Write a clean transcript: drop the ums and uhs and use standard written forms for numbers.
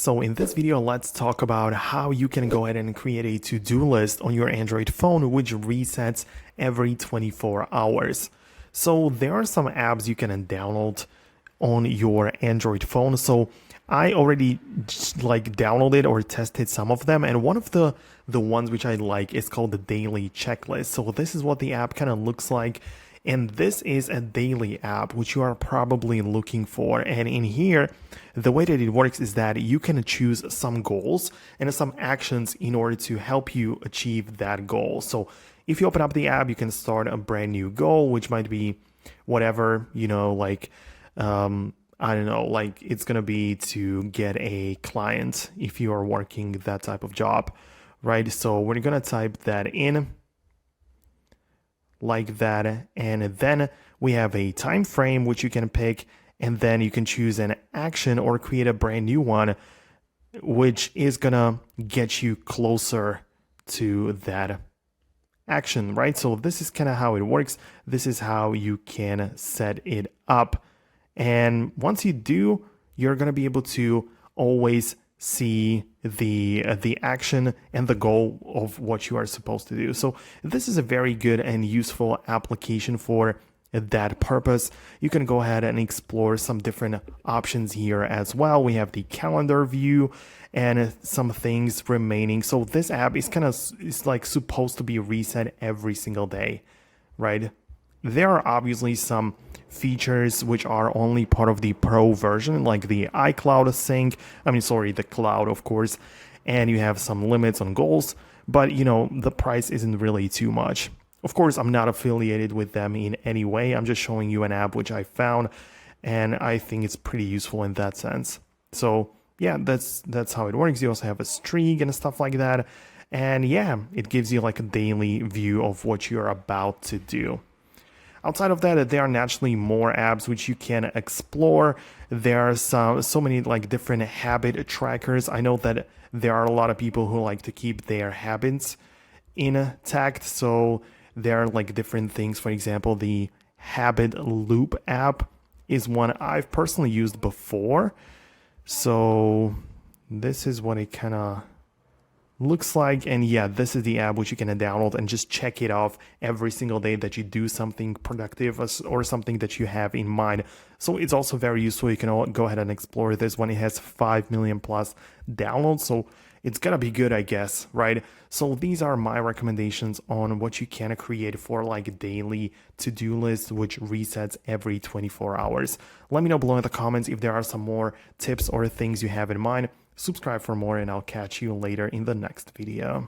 So in this video, let's talk about how you can go ahead and create a to-do list on your Android phone, which resets every 24 hours. So there are some apps you can download on your Android phone. So I already downloaded or tested some of them, and one of the ones which I like is called the Daily Checklist. So this is what the app kind of looks like. And this is a daily app, which you are probably looking for. And in here, the way that it works is that you can choose some goals and some actions in order to help you achieve that goal. So if you open up the app, you can start a brand new goal, which might be whatever, I don't know, like it's going to be to get a client if you are working that type of job, right? So we're going to type that in like that, and then we have a time frame which you can pick, and then you can choose an action or create a brand new one which is gonna get you closer to that action, right? So this is kind of how it works. This is how you can set it up, and once you do, you're gonna be able to always see the action and the goal of what you are supposed to do. So this is a very good and useful application for that purpose. You can go ahead and explore some different options here as well. We have the calendar view and some things remaining. So this app is like supposed to be reset every single day, right? There are obviously some features which are only part of the Pro version, like the iCloud sync. The cloud, of course, and you have some limits on goals, but the price isn't really too much. Of course, I'm not affiliated with them in any way. I'm just showing you an app which I found, and I think it's pretty useful in that sense. So yeah, that's how it works. You also have a streak and stuff like that, and yeah, it gives you like a daily view of what you're about to do. Outside of that, there are naturally more apps which you can explore. There are so many like different habit trackers. I know that there are a lot of people who like to keep their habits intact. So there are like different things. For example, the Habit Loop app is one I've personally used before. So this is what it kind of looks like, and yeah, this is the app which you can download and just check it off every single day that you do something productive or something that you have in mind. So it's also very useful. You can go ahead and explore this one. It has 5 million plus downloads, so it's gonna be good, I guess, right? So these are my recommendations on what you can create for like a daily to-do list which resets every 24 hours. Let me know below in the comments if there are some more tips or things you have in mind. Subscribe for more, and I'll catch you later in the next video.